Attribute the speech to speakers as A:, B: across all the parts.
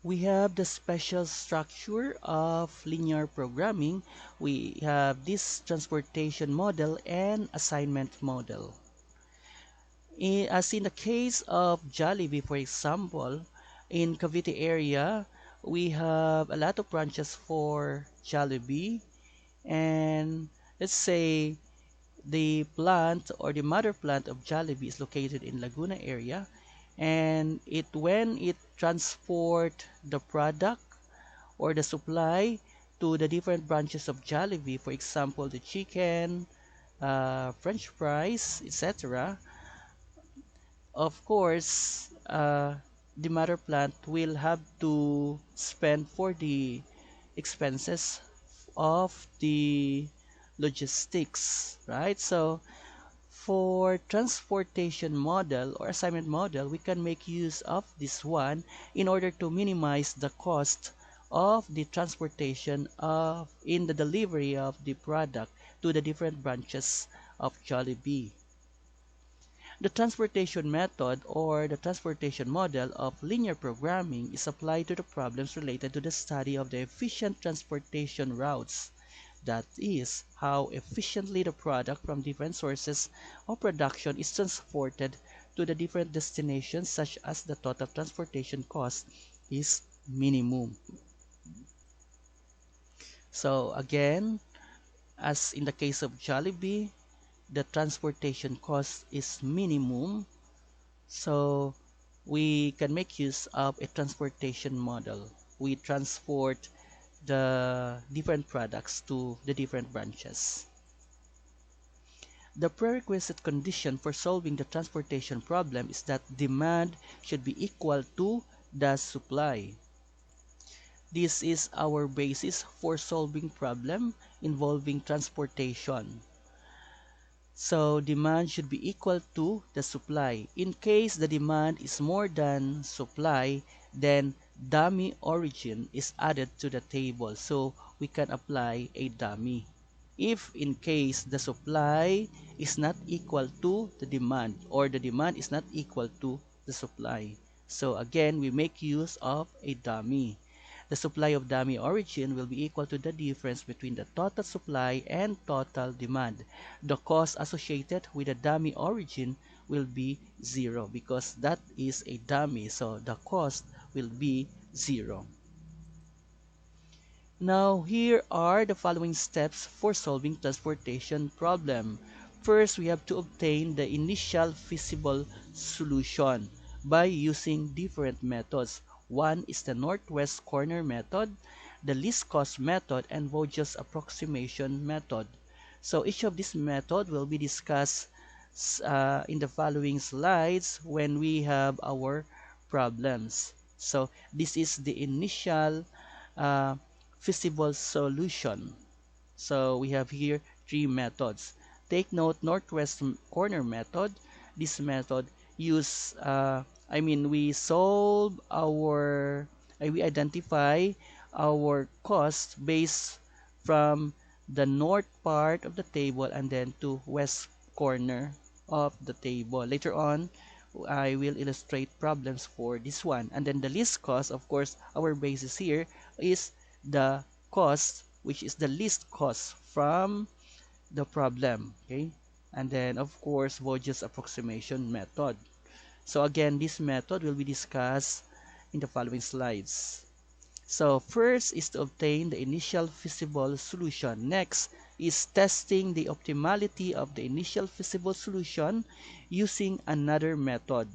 A: We have the special structure of linear programming. We have this transportation model and assignment model. As in the case of Jollibee, for example, in Cavite area, we have a lot of branches for Jollibee, and let's say the plant or the mother plant of Jollibee is located in Laguna area, and when it transport the product or the supply to the different branches of Jollibee, for example, the chicken, French fries, etc. Of course, the mother plant will have to spend for the expenses of the logistics, right? So for transportation model or assignment model, we can make use of this one in order to minimize the cost of the transportation of in the delivery of the product to the different branches of Jollibee. The transportation method or the transportation model of linear programming is applied to the problems related to the study of the efficient transportation routes. That is, how efficiently the product from different sources of production is transported to the different destinations, such as the total transportation cost is minimum. So again, as in the case of Jollibee, the transportation cost is minimum. So we can make use of a transportation model. We transport the different products to the different branches. The prerequisite condition for solving the transportation problem is that demand should be equal to the supply. This is our basis for solving problem involving transportation. So demand should be equal to the supply. In case the demand is more than supply, then dummy origin is added to the table. So we can apply a dummy. If in case the supply is not equal to the demand or the demand is not equal to the supply. So again, we make use of a dummy. The supply of dummy origin will be equal to the difference between the total supply and total demand. The cost associated with the dummy origin will be zero because that is a dummy, so the cost will be zero. Now, here are the following steps for solving transportation problem. First, we have to obtain the initial feasible solution by using different methods. One is the northwest corner method, the least cost method, and Vogels Approximation method. So each of these methods will be discussed in the following slides when we have our problems. So this is the initial uh, feasible solution. So we have here three methods. Take note, northwest corner method. This method we solve our, we identify our cost based from the north part of the table and then to west corner of the table. Later on, I will illustrate problems for this one. And then the least cost, of course, our basis here is the cost, which is the least cost from the problem. Okay, and then of course Vogels approximation method. So again, this method will be discussed in the following slides. So first is to obtain the initial feasible solution. Next is testing the optimality of the initial feasible solution using another method,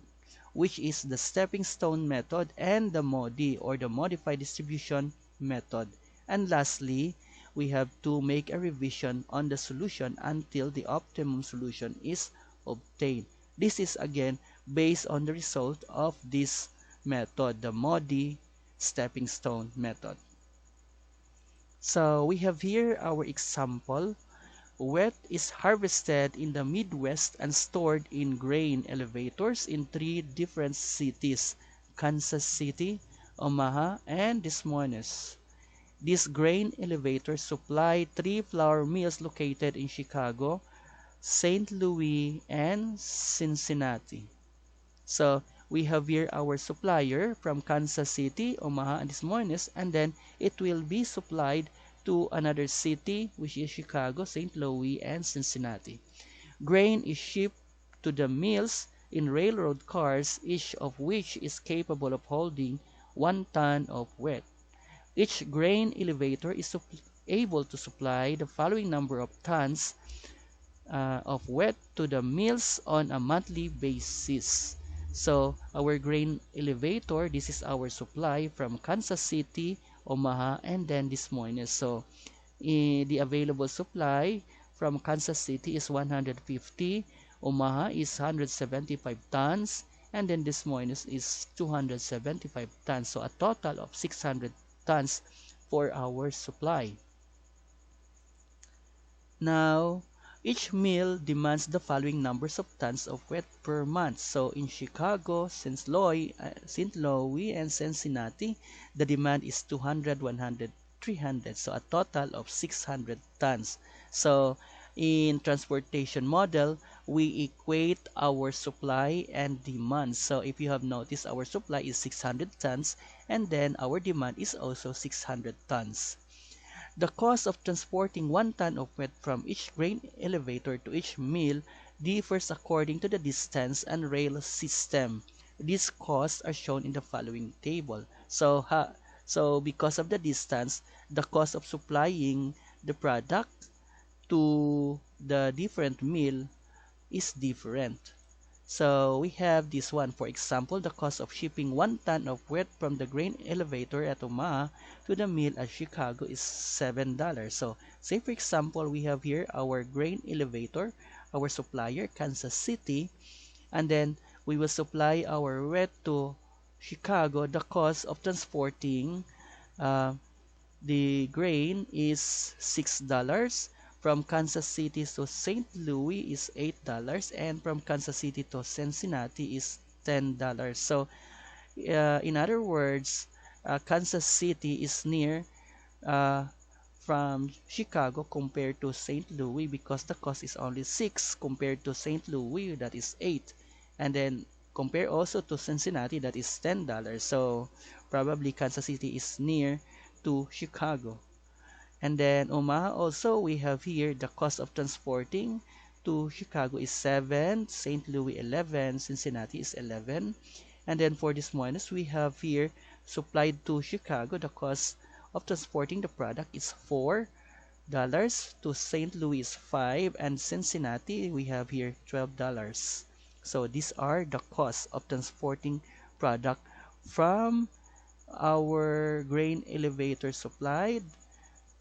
A: which is the stepping stone method and the MODI or the modified distribution method. And lastly, we have to make a revision on the solution until the optimum solution is obtained. This is again based on the result of this method, the MODI stepping stone method. So we have here our example. Wheat is harvested in the Midwest and stored in grain elevators in three different cities: Kansas City, Omaha, and Des Moines. These grain elevators supply three flour mills located in Chicago, St. Louis, and Cincinnati. So we have here our supplier from Kansas City, Omaha, and Des Moines, and then it will be supplied to another city, which is Chicago, St. Louis, and Cincinnati. Grain is shipped to the mills in railroad cars, each of which is capable of holding 1 ton of wheat. Each grain elevator is able to supply the following number of tons of wheat to the mills on a monthly basis. So our grain elevator, this is our supply from Kansas City, Omaha, and then Des Moines. So the available supply from Kansas City is 150, Omaha is 175 tons, and then Des Moines is 275 tons. So a total of 600 tons for our supply. Now, each mill demands the following numbers of tons of wheat per month. So in Chicago, St. Louis, and Cincinnati, the demand is 200, 100, 300. So a total of 600 tons. So in transportation model, we equate our supply and demand. So if you have noticed, our supply is 600 tons and then our demand is also 600 tons. The cost of transporting 1 ton of wheat from each grain elevator to each mill differs according to the distance and rail system. These costs are shown in the following table. So because of the distance, the cost of supplying the product to the different mill is different. So we have this one. For example, the cost of shipping 1 ton of wheat from the grain elevator at Omaha to the mill at Chicago is $7. So say for example, we have here our grain elevator, our supplier, Kansas City, and then we will supply our wheat to Chicago. The cost of transporting uh, the grain is $6. From Kansas City to St. Louis is $8, and from Kansas City to Cincinnati is $10. So, in other words, Kansas City is near uh, from Chicago compared to St. Louis because the cost is only 6 compared to St. Louis, that is 8. And then compare also to Cincinnati, that is $10. So probably Kansas City is near to Chicago. And then Omaha also, we have here the cost of transporting to Chicago is 7, St. Louis 11, Cincinnati is 11. And then for Des Moines, we have here supplied to Chicago, the cost of transporting the product is $4, to St. Louis is 5, and Cincinnati, we have here $12. So these are the costs of transporting product from our grain elevator supplied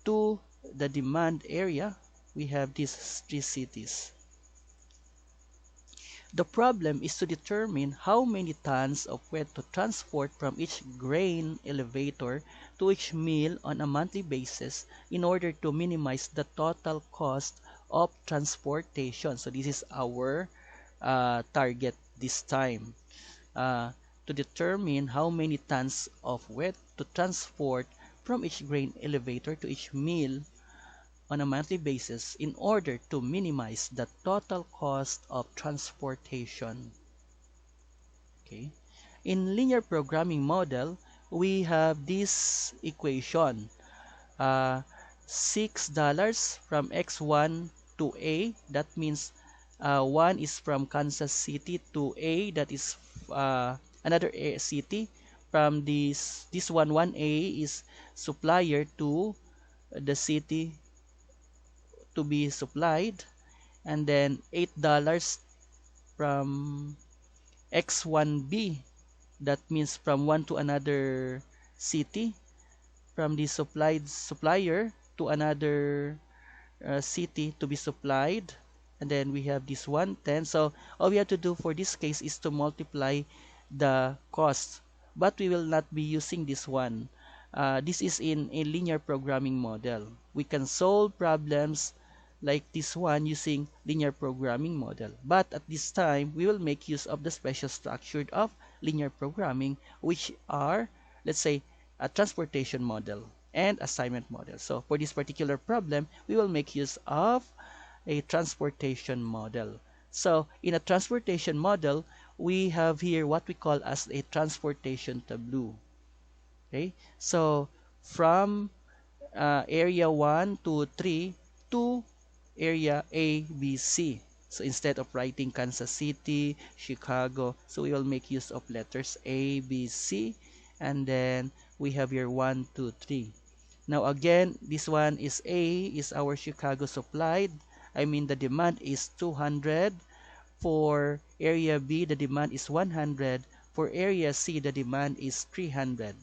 A: to the demand area. We have these 3 cities. The problem is to determine how many tons of wheat to transport from each grain elevator to each mill on a monthly basis in order to minimize the total cost of transportation. So this is our target this time. To determine how many tons of wheat to transport from each grain elevator to each mill on a monthly basis in order to minimize the total cost of transportation. Okay. In linear programming model, we have this equation. $6 from X1 to A, that means 1 is from Kansas City to A, that is another city. From this one, 1A is supplier to the city to be supplied, and then $8 from X1B, that means from one to another city, from the supplier to another city to be supplied, and then we have this 110. So all we have to do for this case is to multiply the cost, but we will not be using this one. This is in a linear programming model. We can solve problems like this one using linear programming model, but at this time we will make use of the special structure of linear programming, which are, let's say, a transportation model and assignment model. So for this particular problem, we will make use of a transportation model. So in a transportation model, we have here what we call as a transportation tableau. Okay, so from area 1 to 3 to area A, B, C. So instead of writing Kansas City, Chicago, so we will make use of letters A, B, C, and then we have here 1, 2, 3. Now again, this one is A, is our Chicago supplied. I mean the demand is 200. For area B, the demand is 100. For area C, the demand is 300.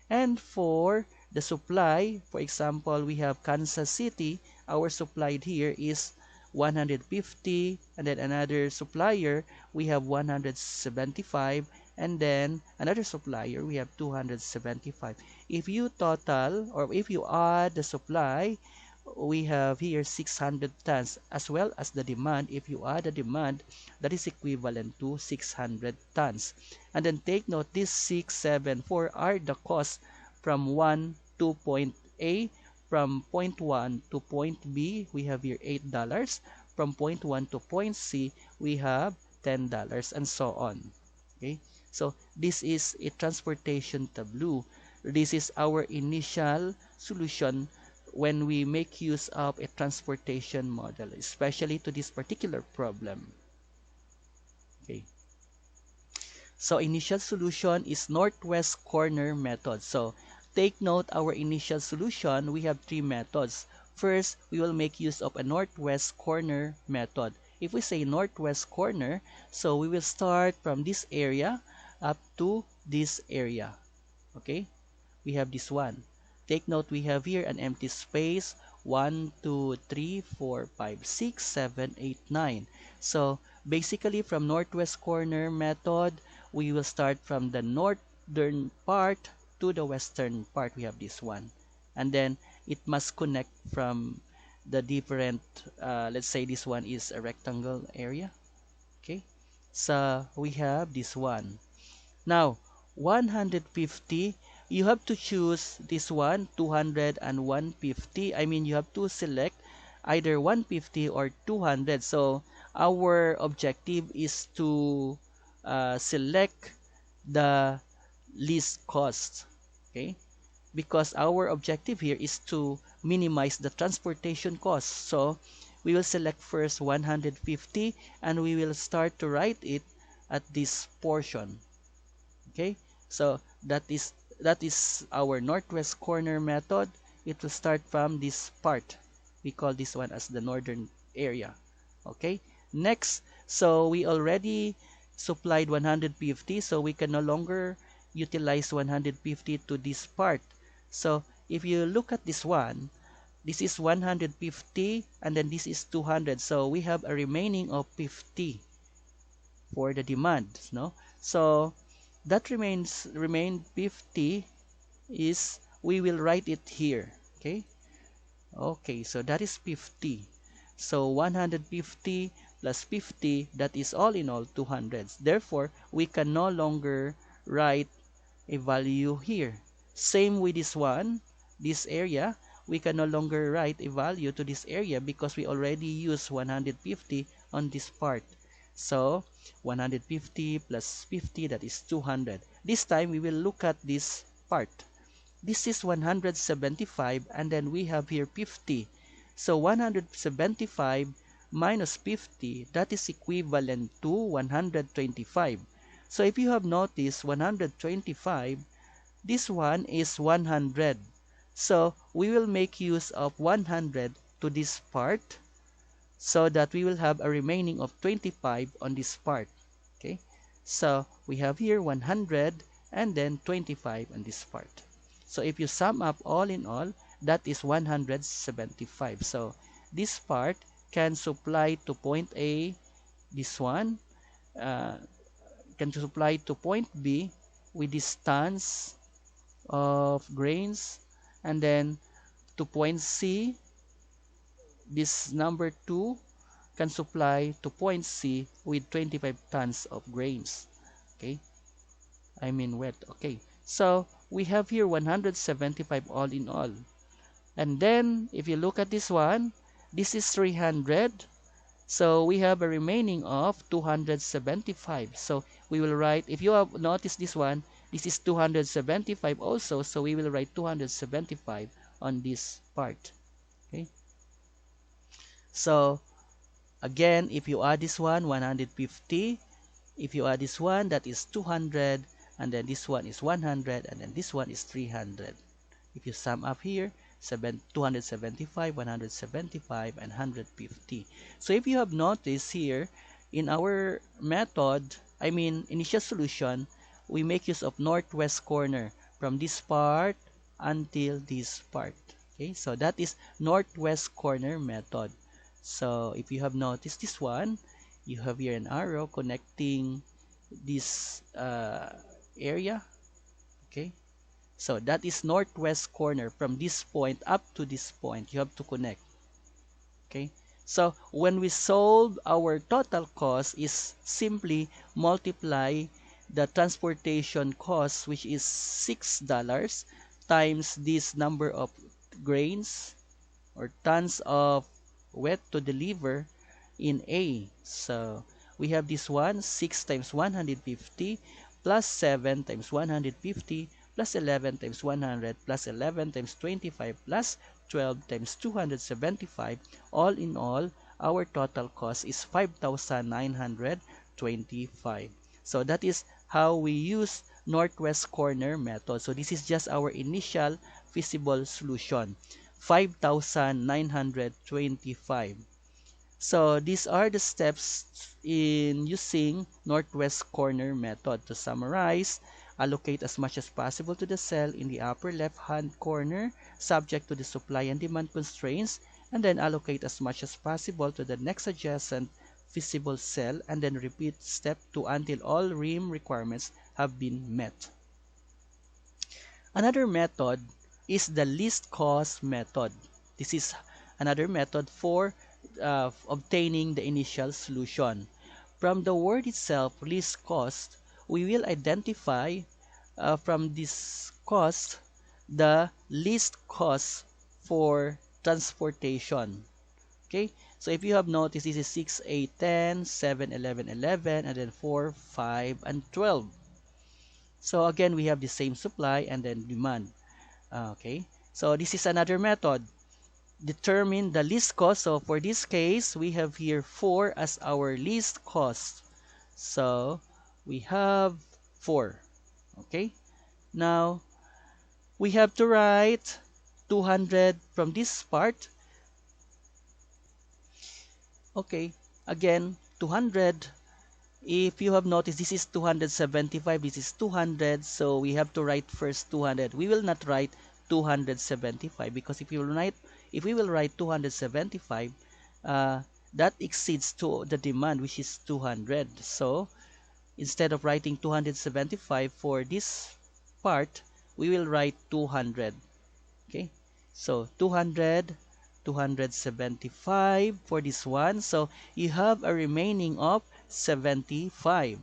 A: And for the supply, for example, we have Kansas City, our supplied here is 150, and then another supplier, we have 175, and then another supplier, we have 275. If you total, or if you add the supply, we have here 600 tons, as well as the demand. If you add the demand, that is equivalent to 600 tons. And then take note, these 6, 7, 4 are the costs from 1 to point A. From point 1 to point B, we have here $8. From point 1 to point C, we have $10, and so on. Okay, so this is a transportation tableau. This is our initial solution when we make use of a transportation model, especially to this particular problem. Okay. So initial solution is northwest corner method. So take note, our initial solution, we have three methods. First, we will make use of a northwest corner method. If we say northwest corner, so we will start from this area up to this area. Okay, we have this one. Take note, we have here an empty space, 1, 2, 3, 4, 5, 6, 7, 8, 9. So basically from northwest corner method, we will start from the northern part to the western part. We have this one. And then it must connect from the different, let's say this one is a rectangle area. Okay, so we have this one. Now, 150, you have to choose this one, 200 and 150. I mean, you have to select either 150 or 200. So our objective is to select the least cost. Okay, because our objective here is to minimize the transportation cost. So we will select first 150, and we will start to write it at this portion. Okay, so that is our northwest corner method. It will start from this part. We call this one as the northern area. Okay, next, so we already supplied 150, so we can no longer utilize 150 to this part. So if you look at this one, this is 150, and then this is 200, so we have a remaining of 50 for the demand, no? So that remain 50 is, we will write it here. Okay, so that is 50. So 150 plus 50, that is all in all 200. Therefore we can no longer write a value here. Same with this one, this area, we can no longer write a value to this area because we already used 150 on this part. So 150 plus 50, that is 200. This time we will look at this part. This is 175, and then we have here 50. So 175 minus 50, that is equivalent to 125. So if you have noticed, 125, this one is 100. So we will make use of 100 to this part, so that we will have a remaining of 25 on this part. Okay, so we have here 100 and then 25 on this part. So if you sum up all in all, that is 175. So this part can supply to point A, this one can supply to point B with this tons of grains, and then to point C, this number 2 can supply to point C with 25 tons of grains. Okay, I mean wet. Okay, so we have here 175 all in all. And then if you look at this one, this is 300, So we have a remaining of 275. So we will write, if you have noticed this one, this is 275 also, so we will write 275 on this part. Okay. So again, if you add this one, 150. If you add this one, that is 200, and then this one is 100, and then this one is 300. If you sum up here, 275, 175, and 150. So if you have noticed here, in our method, I mean initial solution, we make use of northwest corner from this part until this part. Okay, so that is northwest corner method. So if you have noticed this one, you have here an arrow connecting this area. Okay, so that is northwest corner from this point up to this point. You have to connect. Okay, so when we solve, our total cost is simply multiply the transportation cost, which is $6, times this number of grains or tons of wet to deliver in A. So we have this one, 6 times 150 plus 7 times 150 plus 11 times 100 plus 11 times 25 plus 12 times 275. All in all, our total cost is 5,925. So that is how we use northwest corner method. So this is just our initial feasible solution, 5,925. So these are the steps in using northwest corner method. To summarize, allocate as much as possible to the cell in the upper left hand corner subject to the supply and demand constraints, and then allocate as much as possible to the next adjacent feasible cell, and then repeat step 2 until all rim requirements have been met. Another method is the least cost method. This is another method for obtaining the initial solution. From the word itself, least cost, we will identify from this cost the least cost for transportation. Okay, so if you have noticed, this is 6, 8, 10, 7, 11, 11, and then 4, 5, and 12. So again, we have the same supply and then demand. Okay, so this is another method. Determine the least cost. So for this case, we have here 4 as our least cost. So we have 4. Okay, now we have to write 200 from this part. Okay, again, 200. If you have noticed, this is 275, this is 200, so we have to write first 200. We will not write 275 because if we will write 275, that exceeds to the demand, which is 200. So instead of writing 275 for this part, we will write 200. Okay, so 200, 275 for this one. So you have a remaining of 75.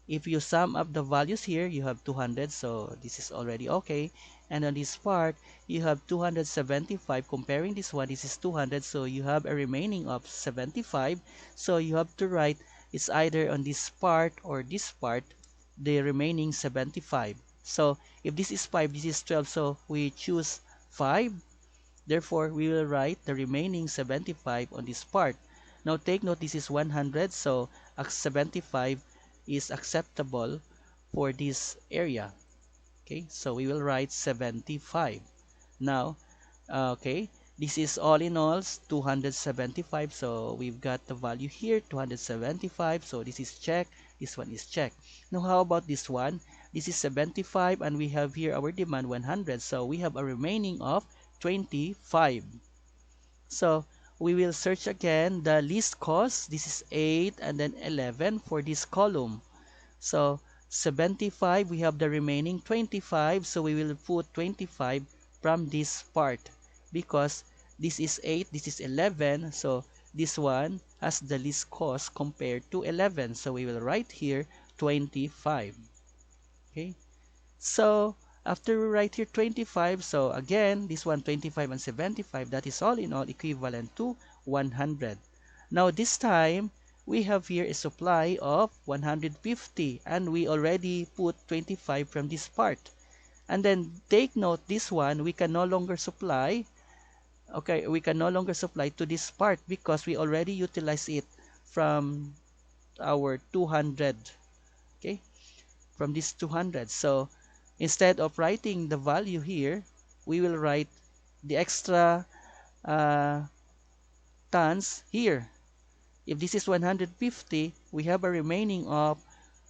A: If you sum up the values here, you have 200, so this is already okay. And on this part, you have 275. Comparing this one, this is 200, so you have a remaining of 75. So you have to write, it's either on this part or this part, the remaining 75. So if this is 5, this is 12, so we choose 5. Therefore, we will write the remaining 75 on this part. Now take note, this is 100, so 75 is acceptable for this area. Okay, so we will write 75. Now, okay, this is all in all 275, so we've got the value here, 275, so this is check, this one is check. Now how about this one? This is 75 and we have here our demand 100, so we have a remaining of 25. So we will search again the least cost. This is 8 and then 11 for this column. So 75, we have the remaining 25, so we will put 25 from this part because this is 8, this is 11, so this one has the least cost compared to 11, so we will write here 25. Okay, so after we write here 25, so again this one 25 and 75, that is all in all equivalent to 100. Now this time, we have here a supply of 150 and we already put 25 from this part. And then take note, this one, we can no longer supply. Okay, we can no longer supply to this part because we already utilize it from our 200. Okay, from this 200. So instead of writing the value here, we will write the extra tons here. If this is 150, we have a remaining of,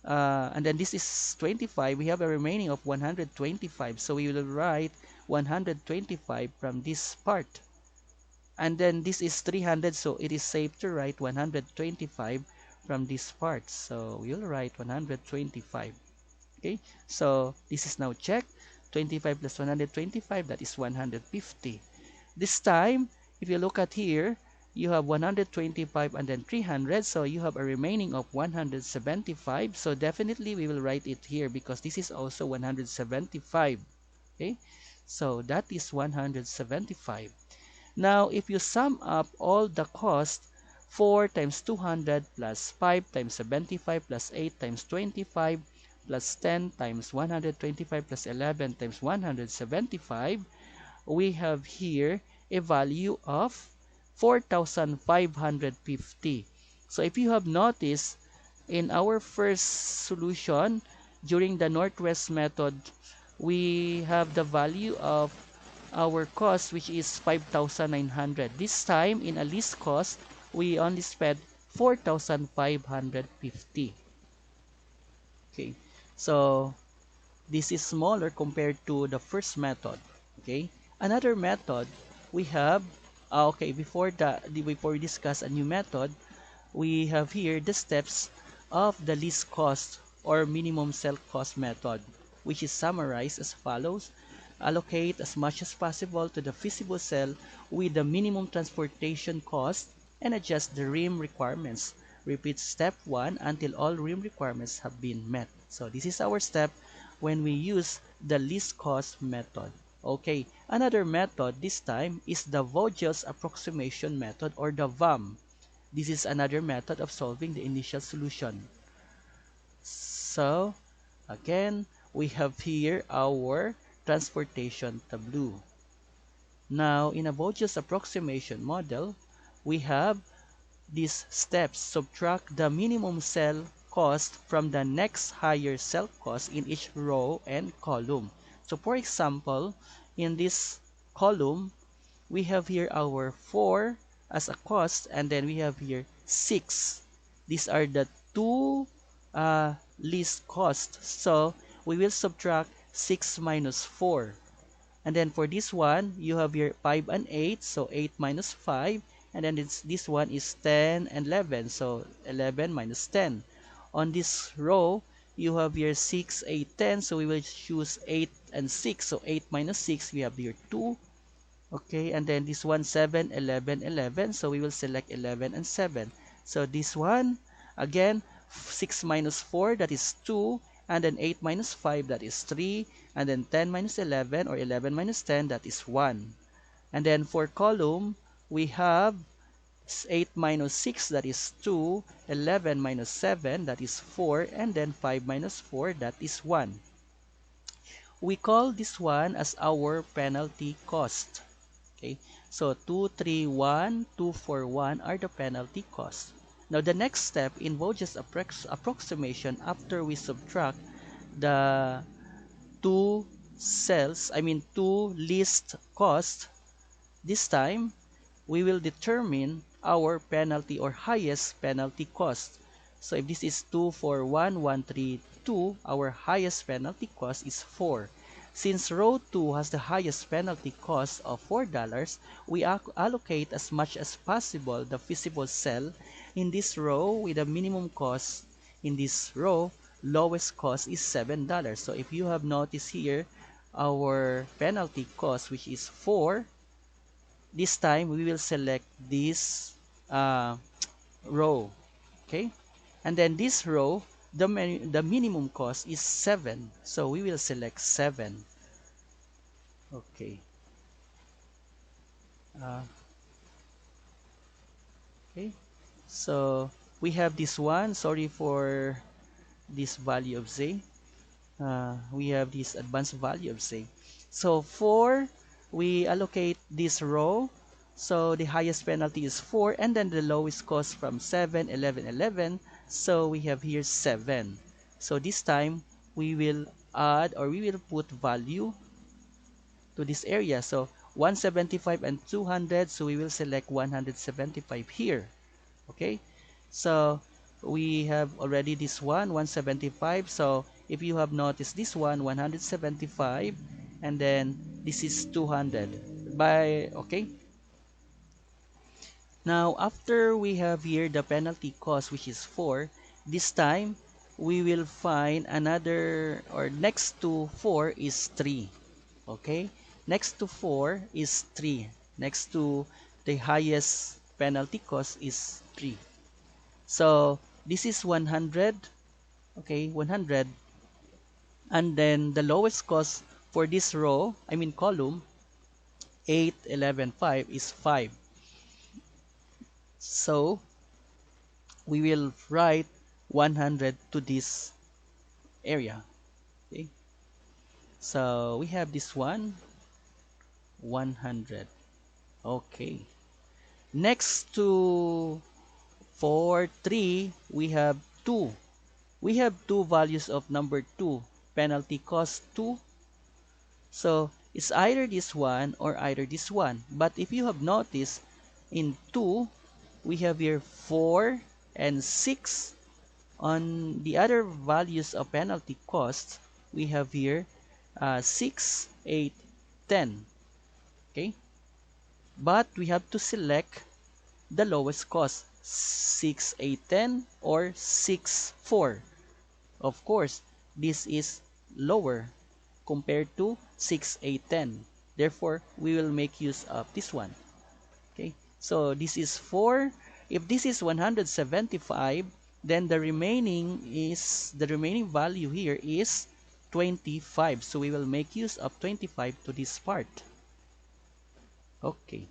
A: and then this is 25, we have a remaining of 125. So we will write 125 from this part. And then this is 300, so it is safe to write 125 from this part. So we'll write 125. Okay, so this is now checked. 25 plus 125, that is 150. This time, if you look at here, you have 125 and then 300, so you have a remaining of 175. So definitely we will write it here because this is also 175. Okay, so that is 175. Now, if you sum up all the cost, 4 times 200 plus 5 times 75 plus 8 times 25 plus 10 times 125 plus 11 times 175, we have here a value of 4,550. So if you have noticed, in our first solution, during the Northwest method, we have the value of our cost, which is 5,900. This time, in a least cost, we only spent 4,550. Okay, so this is smaller compared to the first method. Okay, another method we have. Okay, before we discuss a new method, we have here the steps of the least cost or minimum cell cost method, which is summarized as follows. Allocate as much as possible to the feasible cell with the minimum transportation cost and adjust the rim requirements. Repeat step 1 until all rim requirements have been met. So this is our step when we use the least cost method. Okay, another method this time is the Vogels Approximation method or the VAM. This is another method of solving the initial solution. So again, we have here our transportation tableau. Now, in a Vogels approximation model, we have these steps. Subtract the minimum cell cost from the next higher cell cost in each row and column. So for example, in this column, we have here our 4 as a cost, and then we have here 6. These are the two least cost. So we will subtract 6 minus 4. And then for this one, you have here 5 and 8, so 8 minus 5. And then this one is 10 and 11, so 11 minus 10. On this row, you have here 6, 8, 10, so we will choose 8 and 6. So 8 minus 6, we have here 2. Okay, and then this one 7, 11, 11, so we will select 11 and 7. So this one, again, 6 minus 4, that is 2, and then 8 minus 5, that is 3, and then 10 minus 11, or 11 minus 10, that is 1. And then for column, we have 8 minus 6, that is 2, 11 minus 7, that is 4, and then 5 minus 4, that is 1. We call this one as our penalty cost. Okay, so 231, 241 are the penalty costs. Now the next step in Vogels approximation, after we subtract the two least costs, this time we will determine our penalty or highest penalty cost. So if this is 241,132, our highest penalty cost is 4. Since row 2 has the highest penalty cost of $4, we allocate as much as possible the feasible cell in this row with a minimum cost. In this row, lowest cost is $7. So if you have noticed here, our penalty cost, which is 4, this time we will select this row. Okay, and then this row, the minimum cost is 7, so we will select 7. Okay. Okay. So we have this one. Sorry for this value of z. We have this advanced value of z. So 4, we allocate this row. So the highest penalty is 4, and then the lowest cost from 7, 11, 11. So we have here 7. So this time we will add, or we will put value to this area. So 175 and 200, so we will select 175 here. Okay, so we have already this one, 175. So if you have noticed this one, 175, and then this is 200 by, okay. Now after we have here the penalty cost, which is 4, this time we will find another, or next to 4 is 3. Okay, next to 4 is 3. Next to the highest penalty cost is 3. So this is 100. Okay, 100. And then the lowest cost for this row, I mean column, 8, 11, 5 is 5. So we will write 100 to this area. Okay, so we have this one, 100. Okay, next to 4, 3, we have 2. We have two values of number 2, penalty cost 2. So it's either this one or either this one. But if you have noticed, in 2, we have here 4 and 6. On the other values of penalty cost, we have here 6, 8, 10. Okay? But we have to select the lowest cost, 6, 8, 10 or 6, 4. Of course, this is lower compared to 6, 8, 10. Therefore, we will make use of this one. Okay, so this is 4. If this is 175, then the remaining value here is 25. So we will make use of 25 to this part. Okay.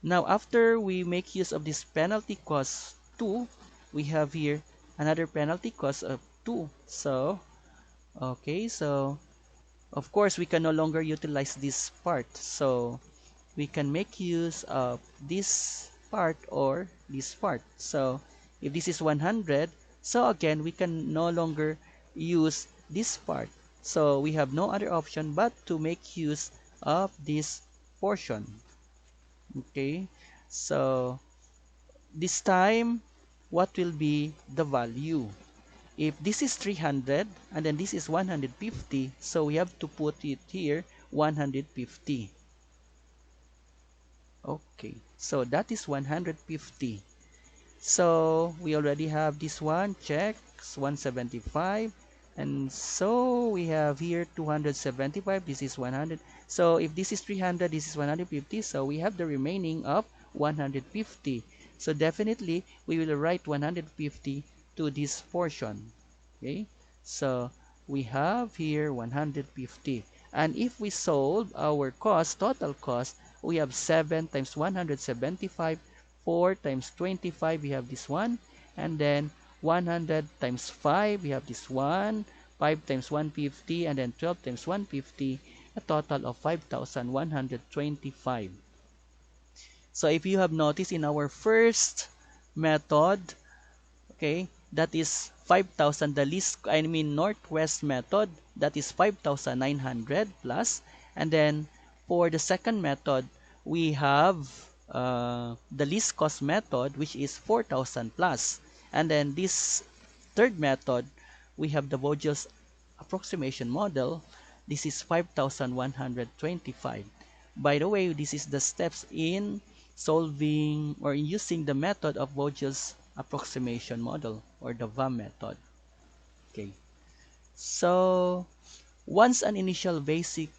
A: Now, after we make use of this penalty cost 2, we have here another penalty cost of 2. So, okay, so of course we can no longer utilize this part. So, we can make use of this part or this part. So, if this is 100, so again, we can no longer use this part. So, we have no other option but to make use of this portion. Okay, so this time, what will be the value? If this is 300 and then this is 150, so we have to put it here 150. Okay, so that is 150. So we already have this one, check, 175. And so we have here 275, this is 100. So if this is 300, this is 150. So we have the remaining of 150. So definitely we will write 150 to this portion. Okay, so we have here 150. And if we solve our cost, total cost, we have 7 times 175, 4 times 25, we have this one, and then 100 times 5, we have this one, 5 times 150, and then 12 times 150, a total of 5,125. So if you have noticed in our first method, okay, that is 5,000, the least, I mean northwest method, that is 5,900 plus, and then for the second method, we have the least cost method, which is 4,000 plus. And then this third method, we have the Vogels Approximation model. This is 5,125. By the way, this is the steps in solving or in using the method of Vogels Approximation model or the VAM method. Okay. So once an initial basic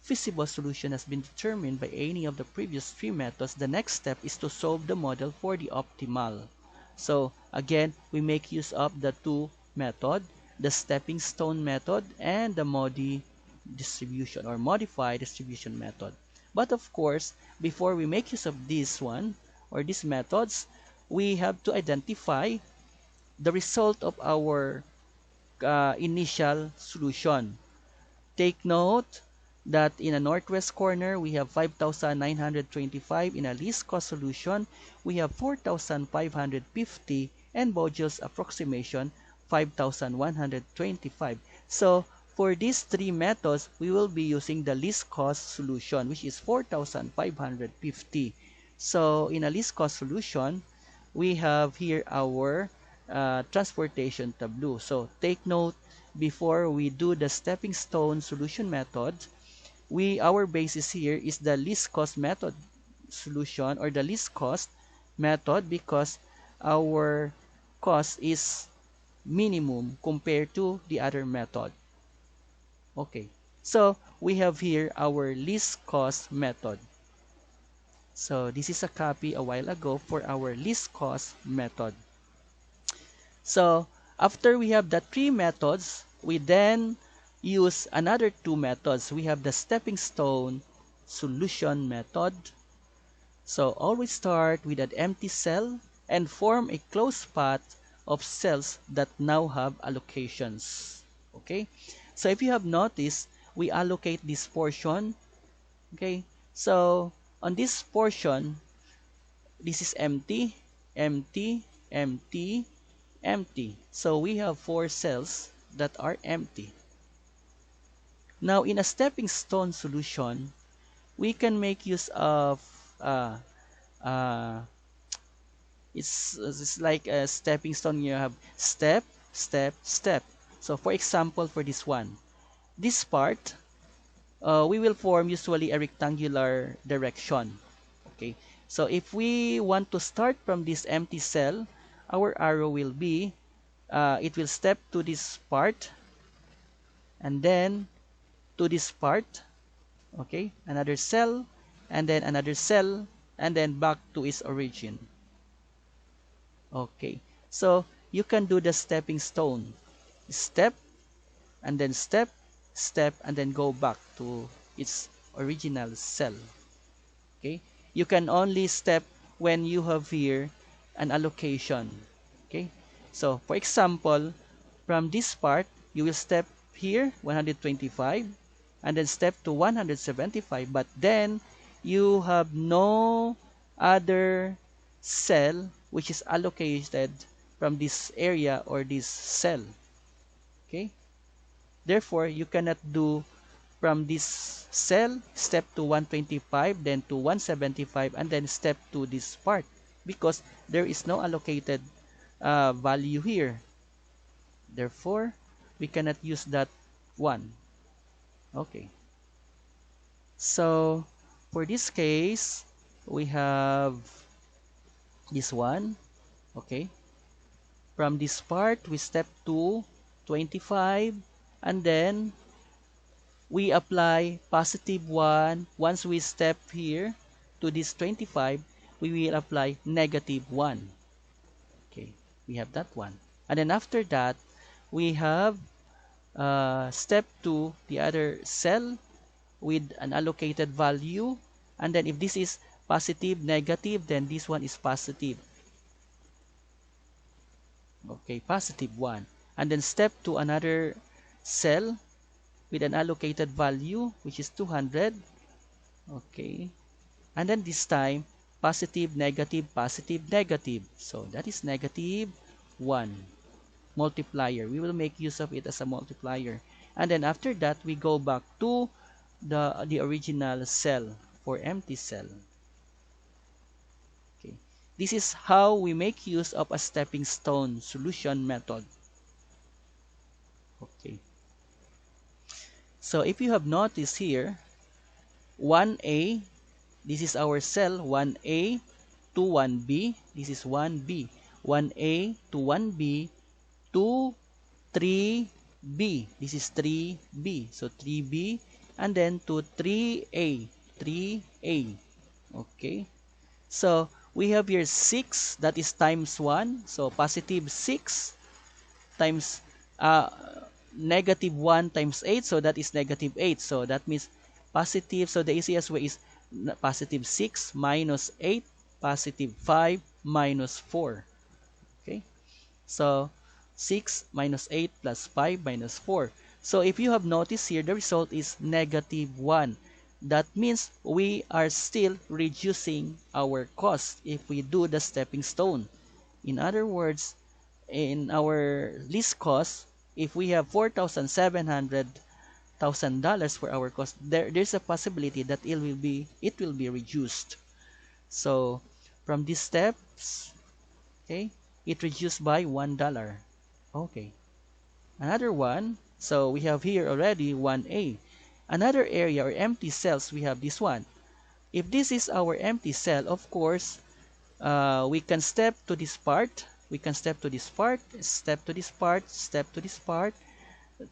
A: feasible solution has been determined by any of the previous three methods, the next step is to solve the model for the optimal. So again, we make use of the two methods, the stepping stone method and the MODI distribution or modified distribution method. But of course, before we make use of this one or these methods, we have to identify the result of our initial solution. Take note that in a northwest corner, we have 5,925. In a least cost solution, we have 4,550, and Vogels approximation 5,125. So for these three methods, we will be using the least cost solution, which is 4,550. So in a least cost solution, we have here our transportation tableau. So take note, before we do the stepping stone solution method, our basis here is the least cost method solution, or the least cost method, because our cost is minimum compared to the other method. Okay, so we have here our least cost method. So this is a copy a while ago for our least cost method. So after we have the three methods, we then use another two methods. We have the stepping stone solution method. So always start with an empty cell and form a closed path of cells that now have allocations. Okay, so if you have noticed, we allocate this portion. Okay, so on this portion, this is empty, empty, empty, empty. So we have 4 cells that are empty. Now in a stepping stone solution, we can make use of it's like a stepping stone. You have step, step, step. So for example, for this one, this part, we will form usually a rectangular direction. Okay, so if we want to start from this empty cell, our arrow will be, it will step to this part, and then to this part, okay, another cell, and then another cell, and then back to its origin. Okay, so you can do the stepping stone. Step, and then step, step, and then go back to its original cell. Okay, you can only step when you have here an allocation. Okay, so for example, from this part, you will step here 125, and then step to 175, but then you have no other cell which is allocated from this area or this cell. Okay, therefore you cannot do from this cell step to 125, then to 175, and then step to this part, because there is no allocated value here. Therefore we cannot use that one. Okay, so for this case, we have this one. Okay, from this part we step to 25, and then we apply positive 1. Once we step here to this 25, we will apply negative 1. Okay, we have that one. And then after that, we have step to the other cell with an allocated value. And then if this is positive, negative, then this one is positive. Okay, positive 1. And then step to another cell with an allocated value, which is 200. Okay, and then this time positive, negative, positive, negative. So that is negative 1 multiplier. We will make use of it as a multiplier. And then after that, we go back to the original cell for empty cell. Okay, this is how we make use of a stepping stone solution method. Okay, so if you have noticed here, 1A, this is our cell, 1A to 1B, this is 1B, 1A to 1B to 3B, this is 3B, so 3B, and then to 3A, 3A. Okay, so we have here 6, that is times 1, so positive 6 times negative 1 times 8, so that is negative 8, so that means positive. So the easiest way is positive 6 minus 8, positive 5 minus 4. Okay, so 6 minus 8 plus 5 minus 4. So if you have noticed here, the result is negative 1. That means we are still reducing our cost if we do the stepping stone. In other words, in our least cost, if we have $4,700,000 for our cost, there's a possibility that it will be reduced. So from these steps, okay, it reduced by $1. Okay, another one. So we have here already 1A. Another area or empty cells, we have this one. If this is our empty cell, of course, we can step to this part. We can step to this part, step to this part, step to this part,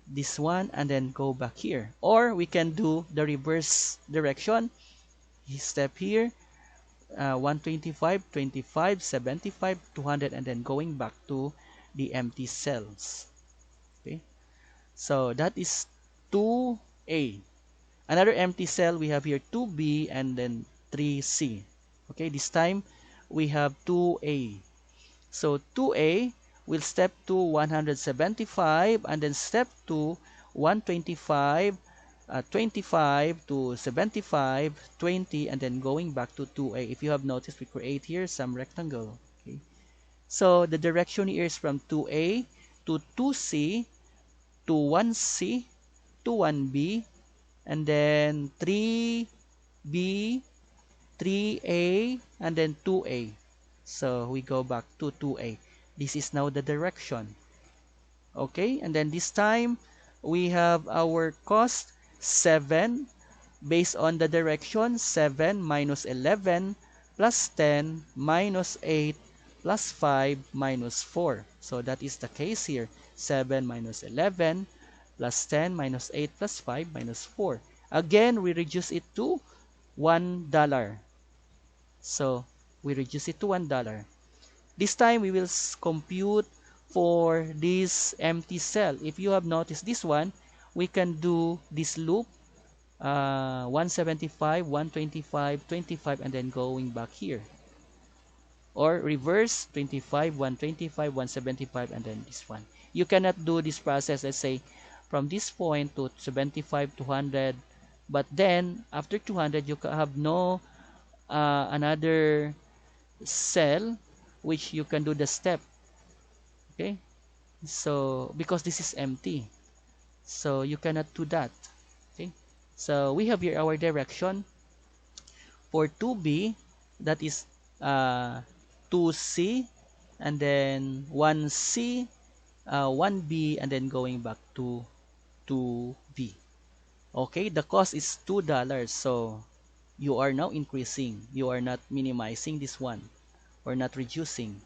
A: this one, and then go back here. Or we can do the reverse direction. You step here, 125, 25, 75, 200, and then going back to the empty cells. Okay, so that is 2A. Another empty cell, we have here 2B and then 3C. Okay, this time we have 2A. So 2A will step to 175 and then step to 125, 25 to 75, 20, and then going back to 2A. If you have noticed, we create here some rectangle. Okay, so the direction here is from 2A to 2C to 1C to 1B, and then 3B, 3A, and then 2A. So we go back to 2A. This is now the direction. Okay, and then this time we have our cost 7 based on the direction. 7 minus 11 plus 10 minus 8 plus 5 minus 4. So that is the case here. 7 minus 11 plus 10 minus 8 plus 5 minus 4. Again, we reduce it to $1. So we reduce it to $1. This time we will compute for this empty cell. If you have noticed this one, we can do this loop, 175, 125, 25, and then going back here. Or reverse 25, 125, 175, and then this one. You cannot do this process, let's say, from this point to 75, 200, but then after 200, you have no another cell which you can do the step. Okay, so because this is empty, so you cannot do that. Okay, so we have here our direction for 2B, that is 2C, and then 1C, 1B, and then going back to 2B. Okay, the cost is $2, so you are now increasing. You are not minimizing this one or not reducing.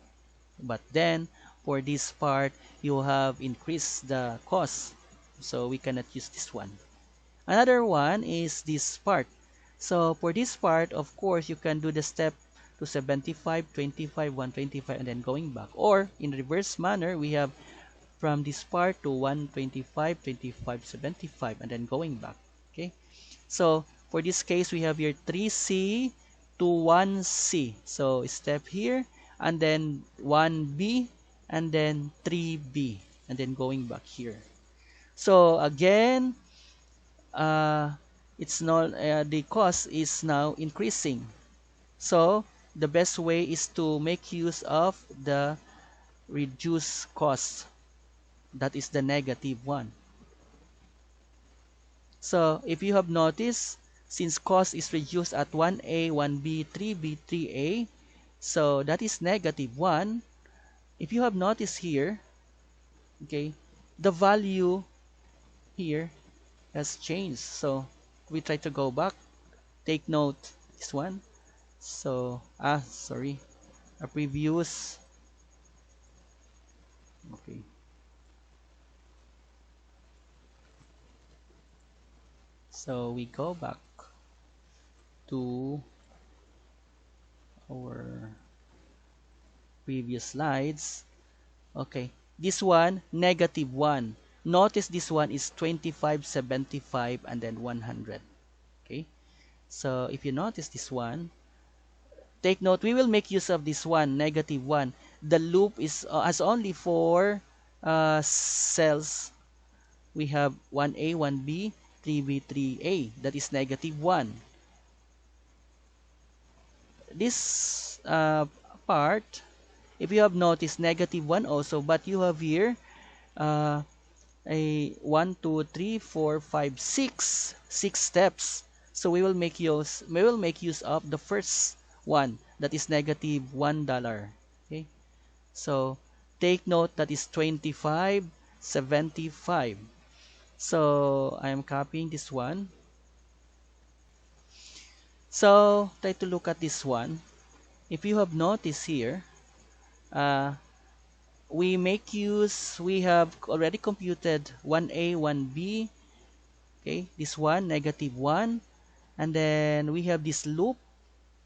A: But then for this part, you have increased the cost, so we cannot use this one. Another one is this part. So for this part, of course, you can do the step to 75, 25, 125, and then going back. Or in reverse manner, we have from this part to 125, 25, 75, and then going back. Okay, so for this case, we have here 3C to 1C. So step here, and then 1B, and then 3B, and then going back here. So again, it's not the cost is now increasing. So the best way is to make use of the reduced cost. That is the negative one. So if you have noticed, since cost is reduced at 1A, 1B, 3B, 3A, so that is negative 1. If you have noticed here, okay, the value here has changed. So we try to go back. Take note this one. So sorry, a previous. Okay. So we go back to our previous slides. Okay, this one, negative 1. Notice this one is 25, 75, and then 100. Okay, so if you notice this one, take note, we will make use of this one, negative 1. The loop is has only 4 cells. We have 1A, 1B, 3B, 3A. That is negative 1. This part, if you have noticed, negative 1 also, but you have here uh, a 1, 2, 3, 4, 5, 6, 6 steps. So we will make use of the first one, that is negative $1. Okay, so take note, that is 25.75. So I am copying this one. So try to look at this one. If you have noticed here, uh, we have already computed 1A, 1B. Okay, this one, negative 1. And then we have this loop,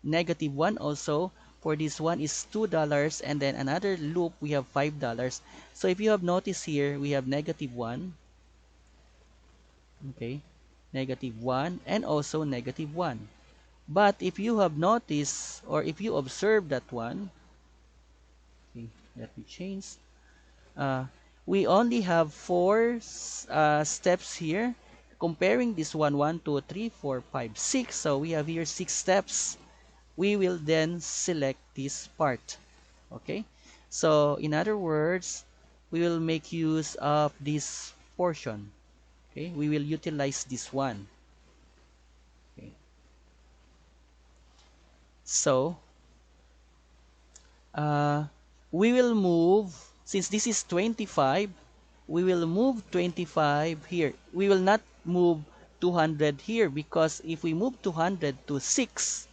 A: negative 1 also. For this one is $2. And then another loop, we have $5. So if you have noticed here, we have negative 1. Okay, negative 1 and also negative 1. But if you have noticed, or if you observe that one, okay, let me change. Uh, we only have 4 steps here. Comparing this one, 1, 2, 3, 4, 5, 6. So we have here 6 steps. We will then select this part. Okay. So in other words, we will make use of this portion. Okay. We will utilize this one. Okay. So uh, we will move, since this is 25, we will move 25 here. We will not move 200 here, because if we move 200 to 6,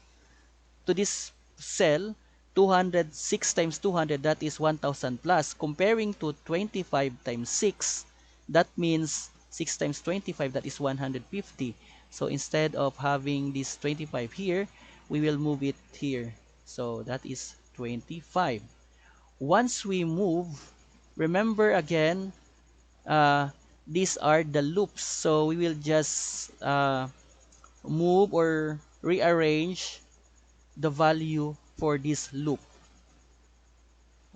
A: to this cell, 200, 6 times 200, that is 1,000 plus. Comparing to 25 times 6, that means 6 times 25, that is 150. So instead of having this 25 here, we will move it here. So that is 25. Once we move, remember again, these are the loops. So we will just move or rearrange the value for this loop.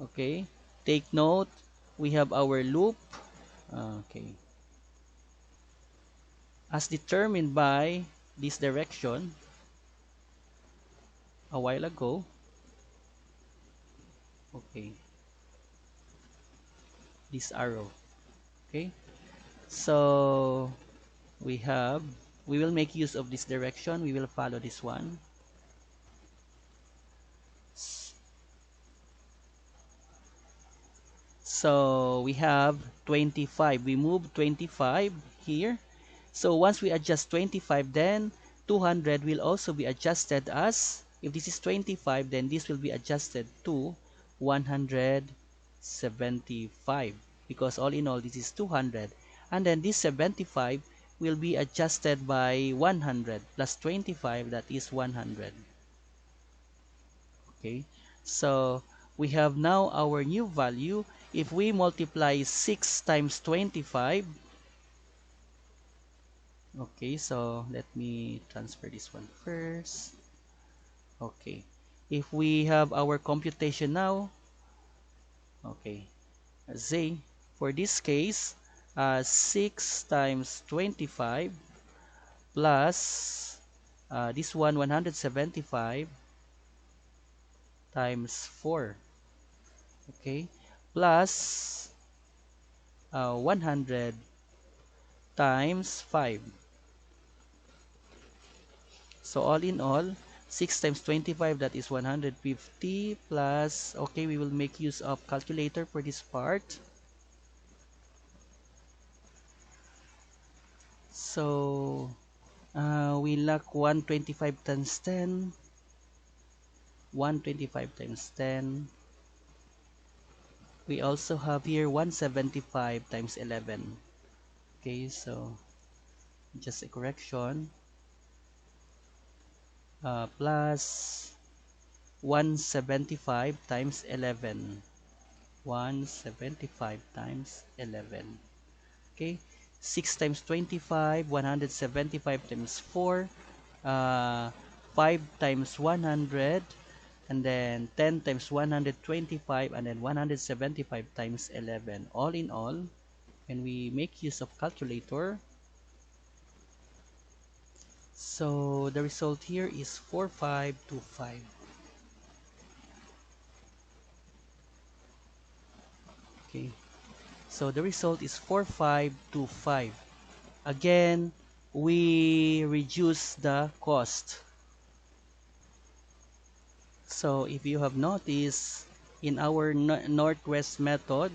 A: Okay, take note, we have our loop, okay, as determined by this direction a while ago. Okay, this arrow. Okay, so we will make use of this direction. We will follow this one. So we have 25. We move 25 here. So once we adjust 25, then 200 will also be adjusted as, if this is 25, then this will be adjusted to 175, because all in all this is 200. And then this 75 will be adjusted by 100 plus 25, that is 100. Okay, so we have now our new value. If we multiply 6 times 25, okay, so let me transfer this one first. Okay, if we have our computation now, okay, Z, for this case, 6 times 25 plus this one, 175 times 4, okay, plus 100 times 5. So all in all, 6 times 25, that is 150 plus, okay, we will make use of calculator for this part. So we lack 125 times 10, 125 times 10. We also have here 175 times 11. Okay, so just a correction. Plus 175 times 11. 175 times 11. Okay, 6 times 25, 175 times 4, 5 times 100, and then 10 times 125, and then 175 times 11. All in all, when we make use of calculator, so the result here is 4525. Okay, so the result is 4525. Again, we reduce the cost. So if you have noticed, in our northwest method,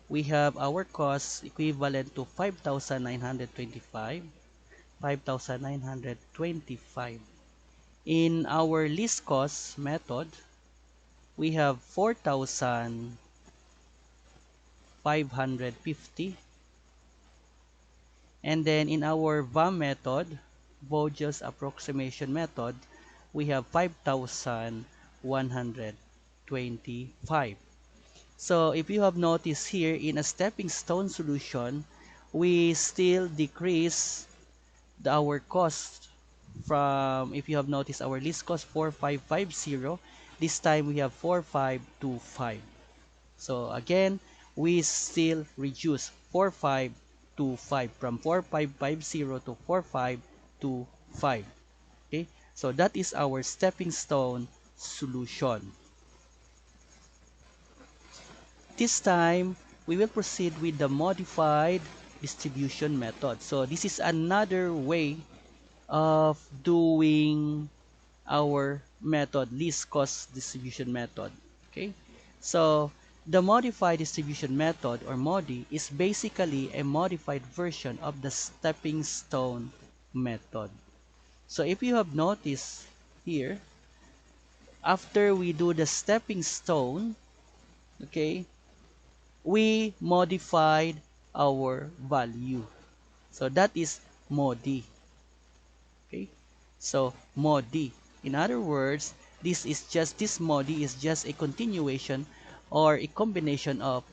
A: we have our cost equivalent to 5,925. 5,925. In our least cost method, we have 4,550. And then in our VAM method, Vogels Approximation method, we have 5,125. So if you have noticed here, in a stepping stone solution, we still decrease our cost from, if you have noticed, our least cost 4550, this time we have 4525. So again, we still reduce 4525 from 4550 to 4525. Okay, so that is our stepping stone solution. This time, we will proceed with the modified distribution method. So this is another way of doing our method, least cost distribution method. Okay, so the modified distribution method, or MODI, is basically a modified version of the stepping stone method. So if you have noticed here, after we do the stepping stone, okay, we modified our value. So that is MODI. Okay, so MODI. In other words, this MODI is just a continuation or a combination of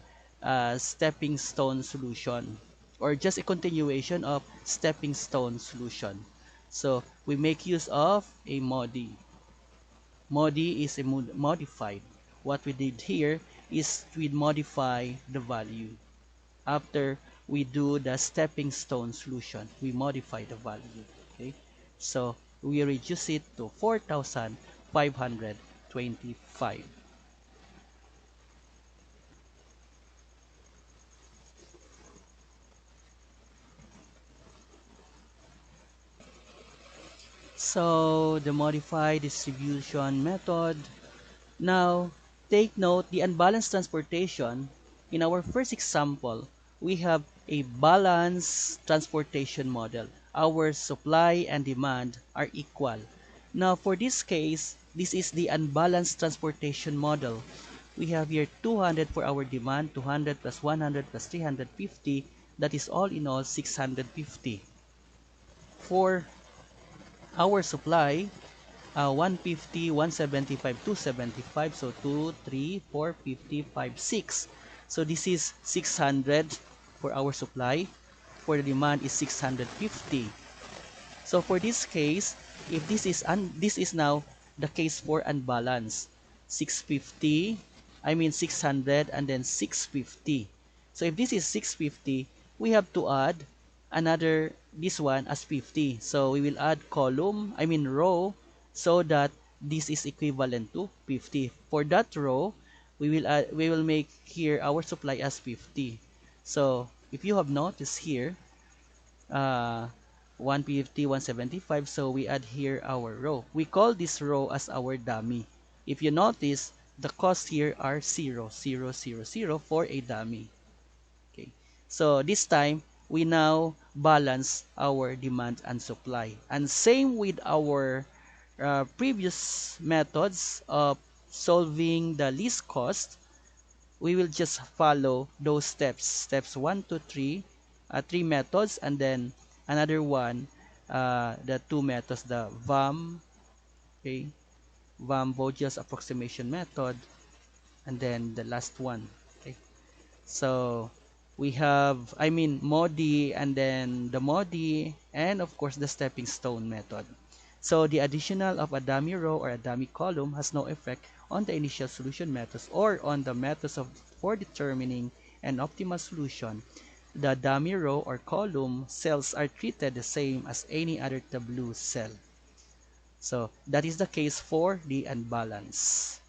A: stepping stone solution, or just a continuation of stepping stone solution. So we make use of a MODI. MODI is a modified. What we did here is we modify the value. After we do the stepping stone solution, we modify the value. Okay, so we reduce it to 4,525. So the modified distribution method. Now, take note, the unbalanced transportation, in our first example, we have a balanced transportation model. Our supply and demand are equal. Now, for this case, this is the unbalanced transportation model. We have here 200 for our demand, 200 plus 100 plus 350, that is all in all 650. For our supply, 150, 175, 275. So 2, 3, 4, 50, 5, 6. So this is 600 for our supply. For the demand is 650. So for this case, if this is now the case for unbalanced, 650, I mean 600 and then 650. So if this is 650, we have to add another this one as 50. So we will add row, so that this is equivalent to 50. For that row, we will make here our supply as 50. So if you have noticed here, 150, 175, so we add here our row. We call this row as our dummy. If you notice, the costs here are 0, 0, 0, 0 for a dummy. Okay, so this time we now balance our demand and supply, and same with our previous methods of solving the least cost. We will just follow those steps 1 to 3, 3 methods, and then another one, the 2 methods, the VAM, okay, VAM Vogels Approximation method, and then the last one. Okay, so we have, MODI, and then the MODI, and of course the stepping stone method. So the additional of a dummy row or a dummy column has no effect on the initial solution methods or on the methods for determining an optimal solution. The dummy row or column cells are treated the same as any other tableau cell. So that is the case for the unbalanced.